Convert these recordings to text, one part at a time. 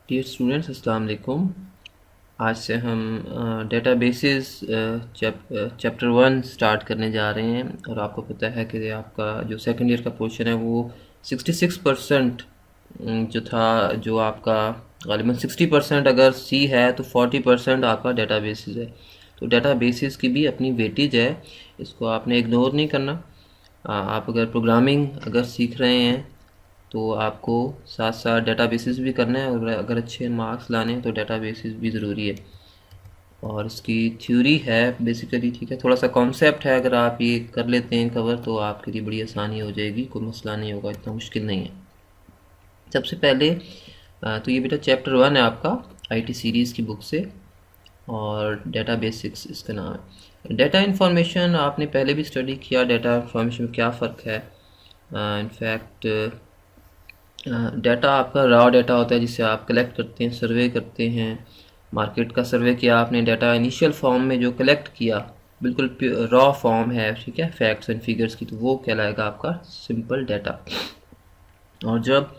Dear students, अस्सलाम वालेकुम। आज से हम डेटाबेसेस चैप्टर 1 स्टार्ट करने जा रहे हैं। और आपको पता है कि आपका जो सेकंड ईयर का पोर्शन है वो 66% जो था, जो आपका गालिबन 60% अगर सी है तो 40% आपका डेटाबेसेस है। तो डेटाबेसेस की भी अपनी वेटेज है, इसको आपने इग्नोर नहीं करना। आप अगर प्रोग्रामिंग अगर सीख रहे हैं तो आपको साथ साथ डेटाबेसेस भी करना है, और अगर अच्छे मार्क्स लाने हैं तो डेटाबेसेस भी ज़रूरी है। और इसकी थ्योरी है बेसिकली, ठीक है, थोड़ा सा कॉन्सेप्ट है। अगर आप ये कर लेते हैं कवर तो आपके लिए बड़ी आसानी हो जाएगी, कोई मसला नहीं होगा, इतना मुश्किल नहीं है। सबसे पहले तो ये बेटा चैप्टर 1 है आपका आईटी सीरीज़ की बुक से, और डेटा बेसिक्स इसका नाम है। डेटा इन्फॉर्मेशन आपने पहले भी स्टडी किया, डेटा इन्फॉर्मेशन में क्या फ़र्क है। इनफैक्ट डाटा आपका रॉ डाटा होता है जिसे आप कलेक्ट करते हैं, सर्वे करते हैं। मार्केट का सर्वे किया आपने, डाटा इनिशियल फॉर्म में जो कलेक्ट किया बिल्कुल रॉ फॉर्म है, ठीक है, फैक्ट्स एंड फिगर्स की, तो वो कहलाएगा आपका सिंपल डाटा। और जब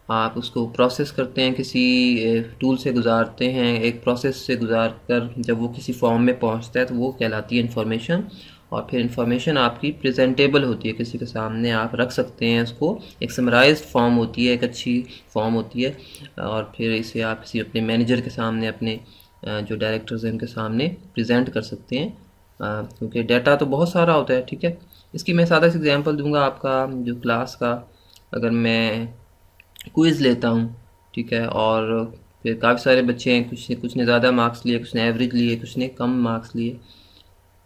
आप उसको प्रोसेस करते हैं, किसी टूल से गुजारते हैं, एक प्रोसेस से गुजार कर जब वो किसी फॉर्म में पहुंचता है तो वो कहलाती है इन्फॉर्मेशन। और फिर इन्फॉर्मेशन आपकी प्रेजेंटेबल होती है, किसी के सामने आप रख सकते हैं उसको। एक समराइज्ड फॉर्म होती है, एक अच्छी फॉर्म होती है, और फिर इसे आप किसी अपने मैनेजर के सामने, अपने जो डायरेक्टर्स हैं उनके सामने प्रेजेंट कर सकते हैं, क्योंकि डाटा तो बहुत सारा होता है, ठीक है। इसकी मैं सादा सा एग्जांपल दूंगा। आपका जो क्लास का अगर मैं क्विज़ लेता हूँ, ठीक है, और फिर काफ़ी सारे बच्चे हैं, कुछ ने ज़्यादा मार्क्स लिए, कुछ ने एवरेज लिए, कुछ ने कम मार्क्स लिए।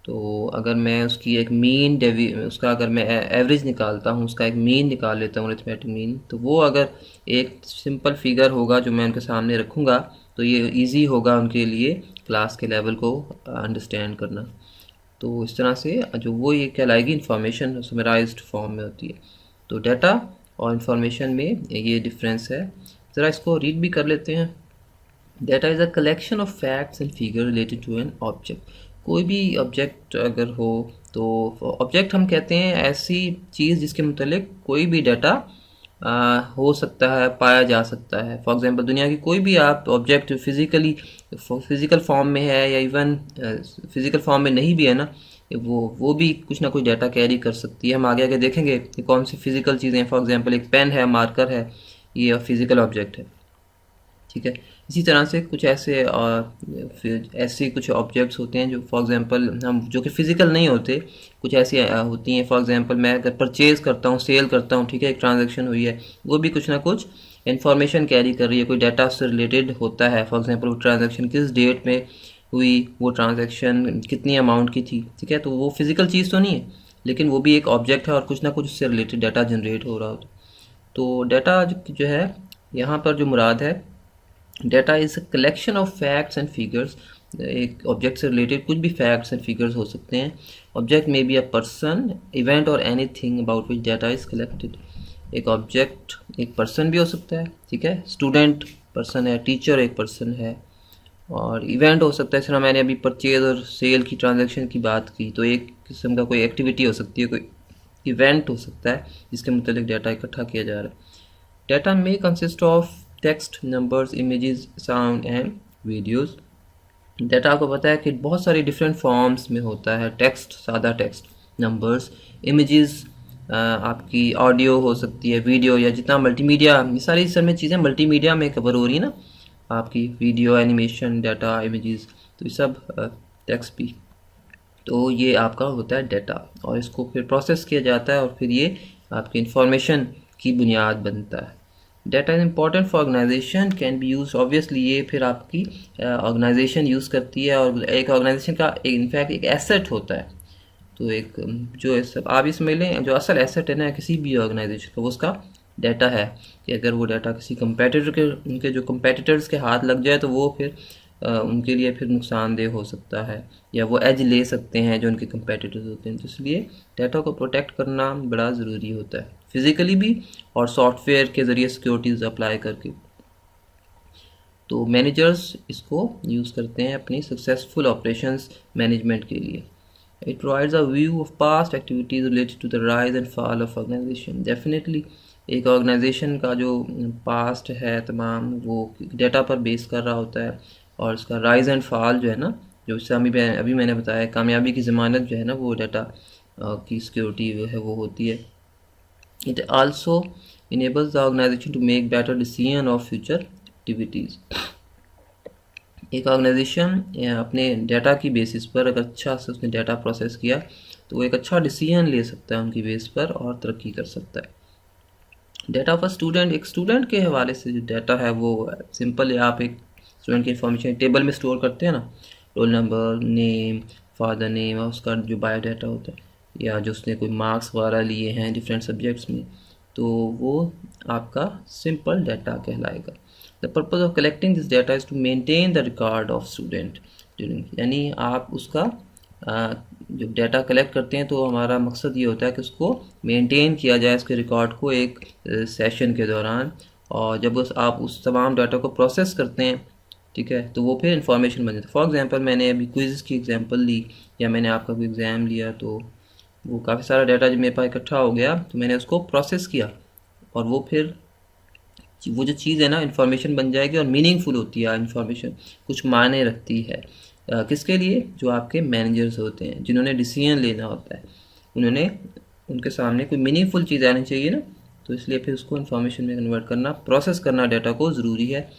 तो अगर मैं उसकी एक मीन उसका अगर मैं एवरेज निकालता हूँ, उसका एक मीन निकाल लेता हूँ, अरिथमेटिक मीन, तो वो अगर एक सिंपल फिगर होगा जो मैं उनके सामने रखूँगा तो ये इजी होगा उनके लिए क्लास के लेवल को अंडरस्टैंड करना। तो इस तरह से जो वो ये कहलाएगी इंफॉर्मेशन, समराइज्ड फॉर्म में होती है। तो डाटा और इंफॉर्मेशन में ये डिफरेंस है। ज़रा इसको रीड भी कर लेते हैं। Data is a collection of facts and figure related to an object. कोई भी ऑब्जेक्ट अगर हो तो ऑब्जेक्ट हम कहते हैं ऐसी चीज़ जिसके मुतलिक कोई भी डाटा हो सकता है, पाया जा सकता है। फॉर एग्जांपल दुनिया की कोई भी आप ऑब्जेक्ट फिज़िकल फॉर्म में है, या इवन फिज़िकल फॉर्म में नहीं भी है ना, वो भी कुछ ना कुछ डाटा कैरी कर सकती है। हम आगे आगे देखेंगे कि कौन सी फिज़िकल चीज़ें हैं। फॉर एग्जांपल एक पेन है, मार्कर है, ये फिज़िकल ऑब्जेक्ट है, ठीक है। इसी तरह से कुछ ऐसे फिर ऐसे कुछ ऑब्जेक्ट्स होते हैं जो फॉर एग्जांपल हम जो कि फ़िज़िकल नहीं होते, कुछ ऐसी होती हैं। फॉर एग्जांपल मैं अगर परचेज़ करता हूँ, सेल करता हूँ, ठीक है, एक ट्रांजैक्शन हुई है, वो भी कुछ ना कुछ इन्फॉर्मेशन कैरी कर रही है, कोई डाटा से रिलेटेड होता है। फॉर एग्जांपल वो ट्रांजैक्शन किस डेट में हुई, वो ट्रांजैक्शन कितनी अमाउंट की थी, ठीक है। तो वो फिज़िकल चीज़ तो नहीं है, लेकिन वो भी एक ऑब्जेक्ट है और कुछ ना कुछ उससे रिलेटेड डाटा जनरेट हो रहा होता। तो डाटा जो है, यहाँ पर जो मुराद है, data is a collection of facts and figures. एक ऑब्जेक्ट से रिलेटेड कुछ भी फैक्ट्स एंड फिगर्स हो सकते हैं। ऑब्जेक्ट में बी अ पर्सन, इवेंट और anything about which data is collected. एक ऑब्जेक्ट एक पर्सन भी हो सकता है, ठीक है, स्टूडेंट पर्सन है, टीचर एक पर्सन है, और इवेंट हो सकता है। जैसे मैंने अभी परचेज और सेल की ट्रांजैक्शन की बात की, तो एक किस्म का कोई एक्टिविटी हो सकती है, कोई इवेंट हो सकता है जिसके मुतालिक डाटा इकट्ठा किया जा रहा है। डाटा में consist of text, numbers, images, sound and videos. Data आपको पता है कि बहुत सारी डिफरेंट फॉर्म्स में होता है। टेक्स्ट, सादा टेक्स्ट, नंबर्स, इमेजेस, आपकी ऑडियो हो सकती है, वीडियो, या जितना मल्टीमीडिया, ये सारी इस में चीज़ें मल्टीमीडिया में कवर हो रही है ना, आपकी वीडियो, एनिमेशन, डाटा, इमेजेस, तो ये सब टेक्स्ट भी। तो ये आपका होता है डाटा, और इसको फिर प्रोसेस किया जाता है और फिर ये आपकी इंफॉर्मेशन की बुनियाद बनता है। Data is important for organization, can be use, obviously ये फिर आपकी ऑर्गेनाइजेशन यूज़ करती है, और एक ऑर्गेनाइजेशन का इनफैक्ट एक एसेट होता है। तो एक जो सब आप ये समझ लें, जो असल एसेट है ना किसी भी ऑर्गेनाइजेशन का, वो उसका डाटा है। कि अगर वो डाटा किसी कंपेटिटर के, उनके जो कंपेटिटर्स के हाथ लग जाए तो वो फिर उनके लिए फिर नुकसानदेह हो सकता है, या वो एज ले सकते हैं जो उनके कंपेटिटर्स होते हैं। तो इसलिए डाटा को प्रोटेक्ट करना बड़ा ज़रूरी होता है, फिज़िकली भी और सॉफ्टवेयर के ज़रिए सिक्योरिटीज़ अप्लाई करके। तो मैनेजर्स इसको यूज़ करते हैं अपनी सक्सेसफुल ऑपरेशंस मैनेजमेंट के लिए। It provides a view of past activities related to the rise and fall of organization. Definitely एक ऑर्गेनाइजेशन का जो पास्ट है तमाम वो डेटा पर बेस कर रहा होता है, और उसका राइज एंड फॉल जो है ना, जो उससे अभी मैंने बताया, कामयाबी की ज़मानत जो है ना वो डाटा की सिक्योरिटी जो है वो होती है। It also enables the organization to make better decision of future activities। एक ऑर्गेनाइजेशन अपने डाटा की बेसिस पर अगर अच्छा से उसने डाटा प्रोसेस किया तो वो एक अच्छा डिसीजन ले सकता है उनकी बेस पर और तरक्की कर सकता है। डाटा ऑफ अ स्टूडेंट, एक स्टूडेंट के हवाले से जो डाटा है वो सिंपल है। आप एक स्टूडेंट की इन्फॉर्मेशन टेबल में स्टोर करते हैं ना, roll number, name, father name और उसका जो बायोडाटा होता है, या जो उसने कोई मार्क्स वगैरह लिए हैं डिफरेंट सब्जेक्ट्स में, तो वो आपका सिंपल डाटा कहलाएगा। The purpose of collecting this data is to maintain the record of student during, यानी आप उसका जो डाटा कलेक्ट करते हैं तो हमारा मकसद ये होता है कि उसको मेंटेन किया जाए, इसके रिकॉर्ड को एक सेशन के दौरान, और जब आप उस तमाम डाटा को प्रोसेस करते हैं, ठीक है, तो वो फिर इंफॉर्मेशन बन जाती है। फॉर एग्जांपल मैंने अभी क्विज़ की एग्जांपल ली, या मैंने आपका कोई एग्ज़ाम लिया, तो वो काफ़ी सारा डाटा जब मेरे पास इकट्ठा हो गया तो मैंने उसको प्रोसेस किया, और वो फिर वो जो चीज़ है ना इन्फॉर्मेशन बन जाएगी, और मीनिंगफुल होती है इन्फॉर्मेशन, कुछ मायने रखती है। किसके लिए? जो आपके मैनेजर्स होते हैं, जिन्होंने डिसीजन लेना होता है, उन्होंने उनके सामने कोई मीनिंगफुल चीज़ आनी चाहिए ना, तो इसलिए फिर उसको इन्फॉर्मेशन में कन्वर्ट करना, प्रोसेस करना डाटा को ज़रूरी है।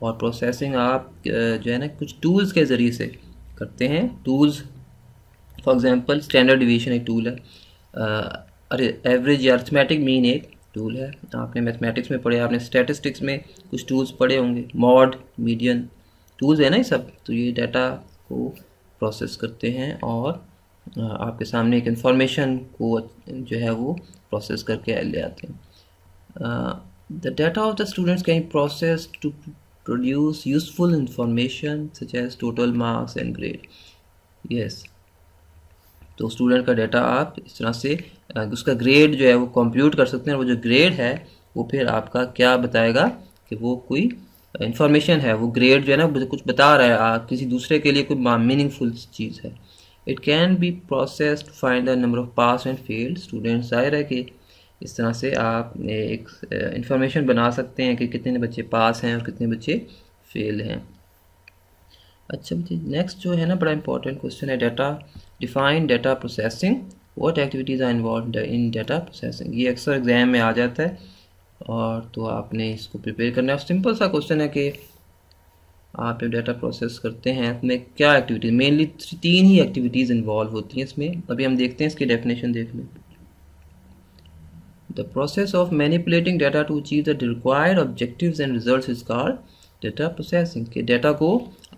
और प्रोसेसिंग आप जो है ना कुछ टूल्स के ज़रिए से करते हैं। Tools for example standard division एक टूल है, अरे एवरेज या अरिथमेटिक मीन एक टूल है। आपने मैथमेटिक्स में पढ़े, आपने स्टैटिस्टिक्स में कुछ टूल्स पढ़े होंगे, मॉड, मीडियन, टूल्स है ना ये सब। तो ये डाटा को प्रोसेस करते हैं और आपके सामने एक इंफॉर्मेशन को जो है वो प्रोसेस करके ले आते हैं। The data of the students can process to produce useful information such as total marks and grade. Yes, तो स्टूडेंट का डाटा आप इस तरह से उसका ग्रेड जो है वो कंप्यूट कर सकते हैं, और वो जो ग्रेड है वो फिर आपका क्या बताएगा कि वो कोई इंफॉर्मेशन है, वो ग्रेड जो है ना कुछ बता रहा है किसी दूसरे के लिए कोई मीनिंगफुल चीज़ है। It can be processed find the number of pass and failed students. जाहिर है कि इस तरह से आप एक इंफॉर्मेशन बना सकते हैं कि कितने बच्चे पास हैं और कितने बच्चे फेल हैं। अच्छा बच्चे, नेक्स्ट जो है ना बड़ा इंपॉर्टेंट क्वेश्चन है, data define data processing, what activities are involve in data processing. ये अक्सर एग्जाम में आ जाता है, और तो आपने इसको प्रिपेयर करना है। सिंपल सा क्वेश्चन है कि आप जब डाटा प्रोसेस करते हैं इसमें क्या एक्टिविटीज़, मेनली 3 ही एक्टिविटीज़ इन्वॉल्व होती हैं इसमें। अभी हम देखते हैं इसकी डेफिनेशन देख लें। The process of manipulating data to achieve the required objectives and results is called data processing. के डाटा को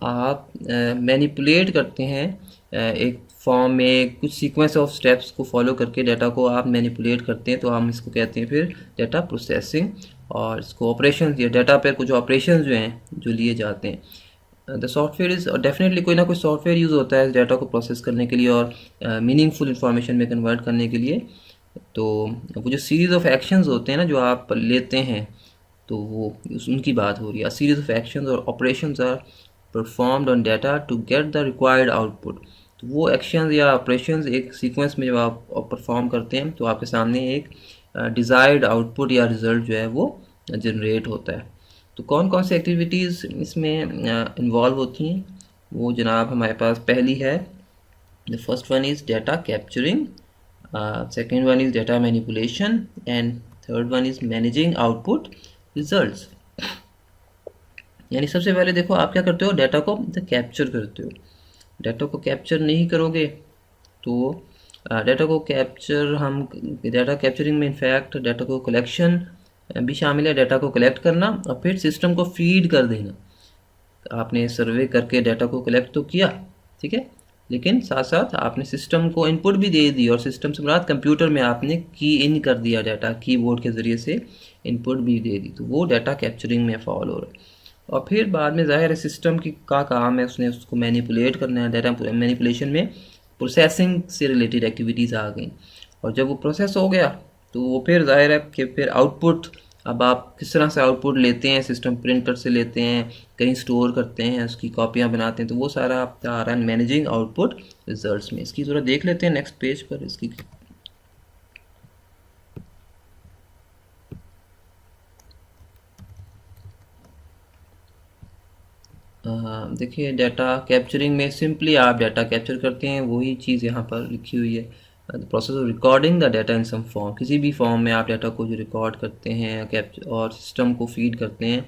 आप मैनिपुलेट करते हैं एक फॉर्म में, कुछ सीक्वेंस ऑफ स्टेप्स को फॉलो करके डाटा को आप मैनिपुलेट करते हैं, तो हम इसको कहते हैं फिर डाटा प्रोसेसिंग। और इसको ऑपरेशन या डाटा पर कुछ ऑपरेशन जो हैं जो लिए जाते हैं। द सॉफ्टवेयर इज़ डेफिनेटली कोई ना कोई सॉफ्टवेयर यूज़ होता है डाटा को प्रोसेस करने के लिए और मीनिंगफुल इंफॉर्मेशन में कन्वर्ट करने के लिए। तो वो जो सीरीज़ ऑफ एक्शंस होते हैं ना जो आप लेते हैं, तो वो उनकी बात हो रही है। सीरीज ऑफ एक्शंस और operations are performed on data to get the required output. तो वो एक्शंस या ऑपरेशंस एक सीक्वेंस में जब आप परफॉर्म करते हैं तो आपके सामने एक डिज़ायर्ड आउटपुट या रिज़ल्ट जो है वो जनरेट होता है। तो कौन कौन सी एक्टिविटीज़ इसमें इन्वॉल्व होती हैं, वो जनाब हमारे पास पहली है, the first one is data capturing, second one is data manipulation, and third one is managing output results. यानी सबसे पहले देखो आप क्या करते हो, डाटा को कैप्चर करते हो। डाटा को कैप्चर नहीं करोगे तो डाटा को कैप्चर हम डाटा कैप्चरिंग में इनफैक्ट डाटा को कलेक्शन भी शामिल है। डाटा को कलेक्ट करना और फिर सिस्टम को फीड कर देना। आपने सर्वे करके डाटा को कलेक्ट तो किया, ठीक है, लेकिन साथ साथ आपने सिस्टम को इनपुट भी दे दी, और सिस्टम से मुराद कंप्यूटर में आपने की इन कर दिया डाटा, कीबोर्ड के ज़रिए से इनपुट भी दे दी, तो वो डाटा कैप्चरिंग में फॉल हो रहा है। और फिर बाद में जाहिर है सिस्टम की का काम है, उसने उसको मैनिपुलेट करना है। डाटा मैनिपुलेशन में प्रोसेसिंग से रिलेटेड एक्टिविटीज़ आ गई, और जब वो प्रोसेस हो गया तो वो फिर जाहिर है कि फिर आउटपुट, अब आप किस तरह से आउटपुट लेते हैं, सिस्टम प्रिंटर से लेते हैं, कहीं स्टोर करते हैं, उसकी कॉपियाँ बनाते हैं, तो वो सारा आपका आ रहा है मैनेजिंग आउटपुट रिजल्ट्स में। इसकी ज़रा देख लेते हैं नेक्स्ट पेज पर इसकी। देखिए डाटा कैप्चरिंग में सिंपली आप डाटा कैप्चर करते हैं, वही चीज़ यहाँ पर लिखी हुई है। Process of recording the data in some form, किसी भी फॉर्म में आप डाटा को जो रिकॉर्ड करते हैं कैप्चर और सिस्टम को फीड करते हैं,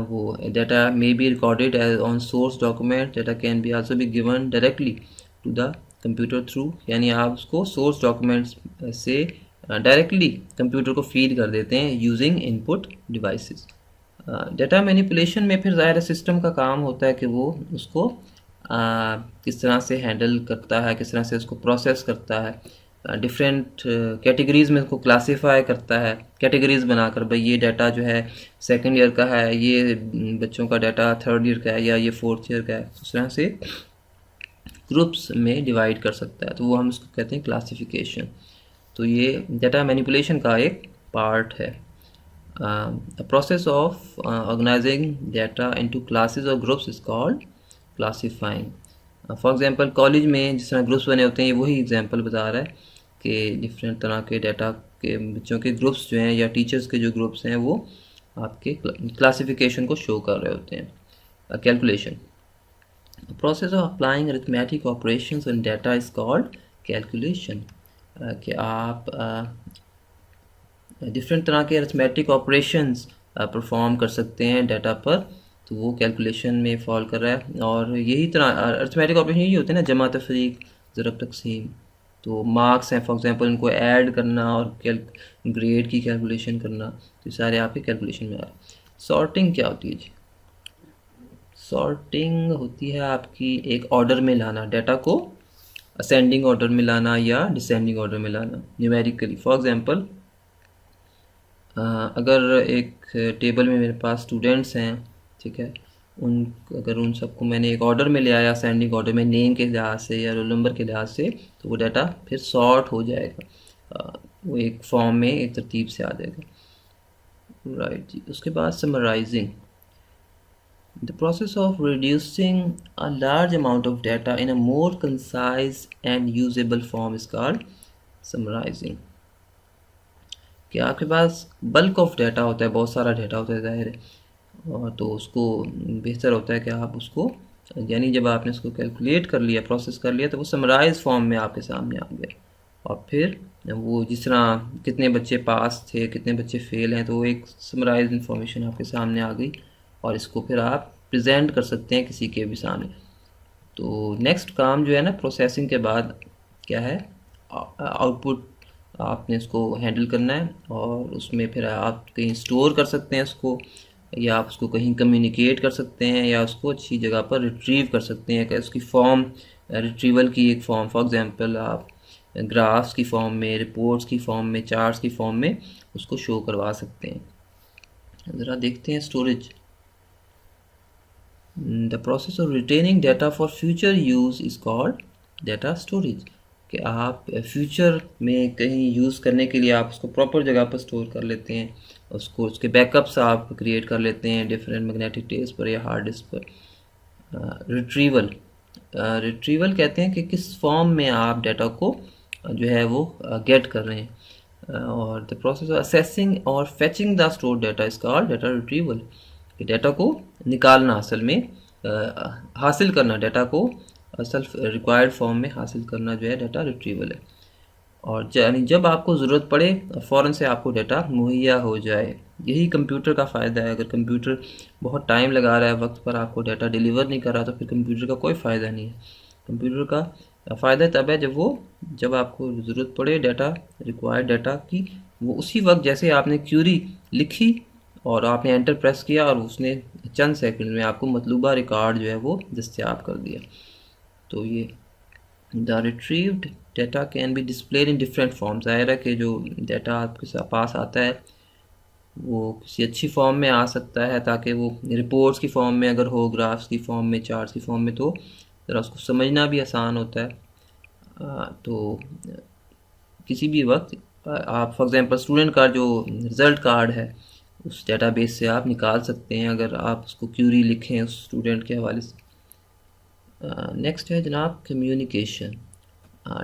वो data may be recorded as on source document, data can be also be given directly to the computer through, यानी आप उसको सोर्स डॉक्यूमेंट्स से डायरेक्टली कंप्यूटर को फीड कर देते हैं using input devices. Data manipulation में फिर ज़ाहिर सिस्टम का काम होता है कि वो उसको किस तरह से हैंडल करता है, किस तरह से उसको प्रोसेस करता है, डिफरेंट कैटेगरीज़ में उसको क्लासीफाई करता है, कैटेगरीज़ बनाकर भाई ये डाटा जो है सेकंड ईयर का है, ये बच्चों का डाटा थर्ड ईयर का है, या ये फोर्थ ईयर का है, उस तरह से ग्रुप्स में डिवाइड कर सकता है। तो वो हम इसको कहते हैं क्लासिफिकेशन। तो ये डाटा मैनिपुलेशन का एक पार्ट है। The process of organizing data into classes or groups is called classifying. For example, college में जिस तरह ग्रुप्स बने होते हैं, वही एग्जांपल बता रहा है कि डिफरेंट तरह के डाटा के बच्चों के ग्रुप्स जो हैं या टीचर्स के जो ग्रुप्स हैं वो आपके क्लासिफिकेशन को शो कर रहे होते हैं। Calculation, process of applying arithmetic operations on data is called calculation. कि आप डिफरेंट तरह के अरिथमेटिक ऑपरेशंस परफॉर्म कर सकते हैं डाटा पर, तो वो कैलकुलेशन में फॉल कर रहा है। और यही तरह अरिथमेटिक ऑपरेशन यही होते हैं ना, जमा तफरीक ज़रब तकसीम। तो मार्क्स हैं फॉर एग्जांपल, उनको ऐड करना और ग्रेड की कैलकुलेशन करना, तो सारे आपके कैलकुलेशन में आ रहे हैं। सॉर्टिंग क्या होती है जी? सॉर्टिंग होती है आपकी एक ऑर्डर में लाना, डाटा को असेंडिंग ऑर्डर में लाना या डिसेंडिंग ऑर्डर में लाना न्यूमेरिकली। फॉर एग्जांपल, अगर एक टेबल में मेरे पास स्टूडेंट्स हैं, ठीक है, अगर उन सबको मैंने एक ऑर्डर में ले आया असेंडिंग ऑर्डर में, नेम के लिहाज से या रोल नंबर के लिहाज से, तो वो डाटा फिर सॉर्ट हो जाएगा, वो एक फॉर्म में एक तरतीब से आ जाएगा। राइट जी। उसके बाद summarising, the process of reducing a large amount of data in a more concise and usable form is called summarising. कि आपके पास बल्क ऑफ डाटा होता है, बहुत सारा डाटा होता है ज़ाहिर है, और तो उसको बेहतर होता है कि आप उसको, यानी जब आपने उसको कैलकुलेट कर लिया, प्रोसेस कर लिया, तो वो समराइज फॉर्म में आपके सामने आ गया। और फिर वो जिस तरह कितने बच्चे पास थे, कितने बच्चे फेल हैं, तो वो एक समराइज इन्फॉर्मेशन आपके सामने आ गई, और इसको फिर आप प्रेजेंट कर सकते हैं किसी के भी सामने। तो नेक्स्ट काम जो है ना प्रोसेसिंग के बाद क्या है, आउटपुट आपने इसको हैंडल करना है, और उसमें फिर आप कहीं स्टोर कर सकते हैं उसको, या आप उसको कहीं कम्युनिकेट कर सकते हैं, या उसको अच्छी जगह पर रिट्रीव कर सकते हैं। कि उसकी फॉर्म, रिट्रीवल की एक फॉर्म, फॉर एग्जांपल आप ग्राफ्स की फॉर्म में, रिपोर्ट्स की फॉर्म में, चार्ट्स की फॉर्म में उसको शो करवा सकते हैं। ज़रा देखते हैं storage. The process of retaining data for future use is called data storage. कि आप फ्यूचर में कहीं यूज़ करने के लिए आप उसको प्रॉपर जगह पर स्टोर कर लेते हैं, उसको उसके बैकअप्स आप क्रिएट कर लेते हैं डिफरेंट मैग्नेटिक टेप्स पर या हार्ड डिस्क पर। रिट्रीवल, रिट्रीवल कहते हैं कि किस फॉर्म में आप डाटा को जो है वो गेट कर रहे हैं। और द प्रोसेस ऑफ असेसिंग और fetching the store data is called data retrieval. कि डाटा को निकालना, असल में हासिल करना, डाटा को असल रिक्वायर्ड फॉर्म में हासिल करना जो है डाटा रिट्रीवल है। और जब आपको ज़रूरत पड़े फ़ौरन से आपको डाटा मुहैया हो जाए, यही कंप्यूटर का फ़ायदा है। अगर कंप्यूटर बहुत टाइम लगा रहा है, वक्त पर आपको डाटा डिलीवर नहीं कर रहा, तो फिर कंप्यूटर का कोई फ़ायदा नहीं है। कंप्यूटर का फ़ायदा तब है जब आपको ज़रूरत पड़े डाटा, रिक्वायर्ड डाटा की, वो उसी वक्त, जैसे आपने क्यूरी लिखी और आपने एंटर प्रेस किया और उसने चंद सेकंड में आपको मतलूबा रिकॉर्ड जो है वो दस्तयाब कर दिया। तो ये the retrieved data can be displayed in different form. ज़ाहिर है कि जो डाटा आपके पास आता है वो किसी अच्छी फॉर्म में आ सकता है, ताकि वो रिपोर्ट्स की फॉर्म में अगर हो, ग्राफ्स की फॉर्म में, चार्ट्स की फॉर्म में, तो ज़रा उसको समझना भी आसान होता है। तो किसी भी वक्त आप फॉर एग्ज़ाम्पल स्टूडेंट का जो रिज़ल्ट कार्ड है उस डेटाबेस से आप निकाल सकते हैं, अगर आप उसको क्यूरी लिखें उस स्टूडेंट के हवाले से। नेक्स्ट है जनाब कम्युनिकेशन।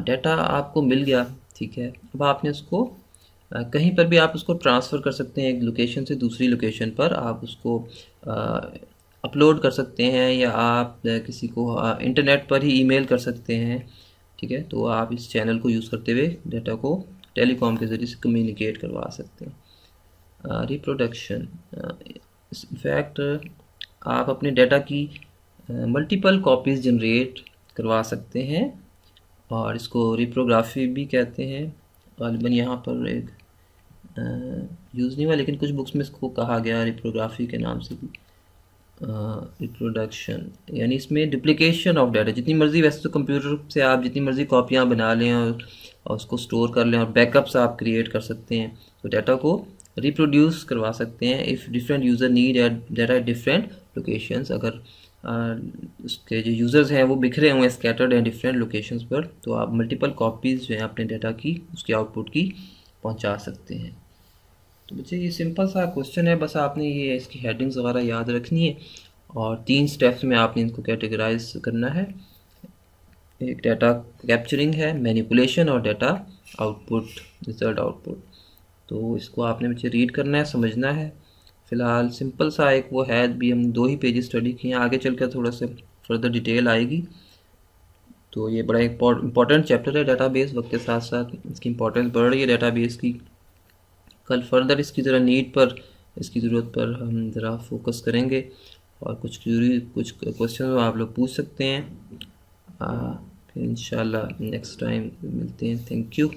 डाटा आपको मिल गया, ठीक है, अब आपने उसको कहीं पर भी आप उसको ट्रांसफ़र कर सकते हैं, एक लोकेशन से दूसरी लोकेशन पर आप उसको अपलोड कर सकते हैं या आप किसी को इंटरनेट पर ही ईमेल कर सकते हैं। ठीक है, तो आप इस चैनल को यूज़ करते हुए डाटा को टेलीकॉम के ज़रिए से कम्युनिकेट करवा सकते हैं। रिप्रोडक्शन, इनफैक्ट आप अपने डाटा की मल्टीपल कॉपीज़ जनरेट करवा सकते हैं और इसको रिप्रोग्राफी भी कहते हैं। गालिबन यहाँ पर एक यूज़ नहीं हुआ, लेकिन कुछ बुक्स में इसको कहा गया रिप्रोग्राफी के नाम से भी। रिप्रोडक्शन यानी इसमें डुप्लीकेशन ऑफ डाटा, जितनी मर्ज़ी, वैसे तो कंप्यूटर से आप जितनी मर्ज़ी कॉपियाँ बना लें और उसको स्टोर कर लें और बैकअप्स आप क्रिएट कर सकते हैं, तो डाटा को रिप्रोड्यूस करवा सकते हैं if different user need data at different locations. अगर उसके जो यूज़र्स हैं वो बिखरे हुए हैं स्कैटर्ड एंड डिफरेंट लोकेशंस पर, तो आप मल्टीपल कॉपीज़ जो हैं अपने डाटा की, उसके आउटपुट की पहुंचा सकते हैं। तो बच्चे ये सिंपल सा क्वेश्चन है, बस आपने ये इसकी हेडिंग्स वगैरह याद रखनी है और 3 स्टेप्स में आपने इनको कैटेगराइज करना है। एक डाटा कैप्चरिंग है, मैनिपुलेशन और डाटा आउटपुट, रिजल्ट आउटपुट। तो इसको आपने बच्चे रीड करना है, समझना है। फ़िलहाल सिंपल सा एक वो है, भी हम 2 ही पेज स्टडी किए हैं, आगे चलकर थोड़ा सा फर्दर डिटेल आएगी। तो ये बड़ा इंपॉर्टेंट चैप्टर है डाटाबेस, वक्त के साथ साथ इसकी इंपॉर्टेंस बढ़ रही है डाटाबेस की। कल फर्दर इसकी ज़रा नीड पर, इसकी ज़रूरत पर हम ज़रा फोकस करेंगे और कुछ क्वेश्चन आप लोग पूछ सकते हैं। फिर इंशाल्लाह नेक्स्ट टाइम मिलते हैं। Thank you.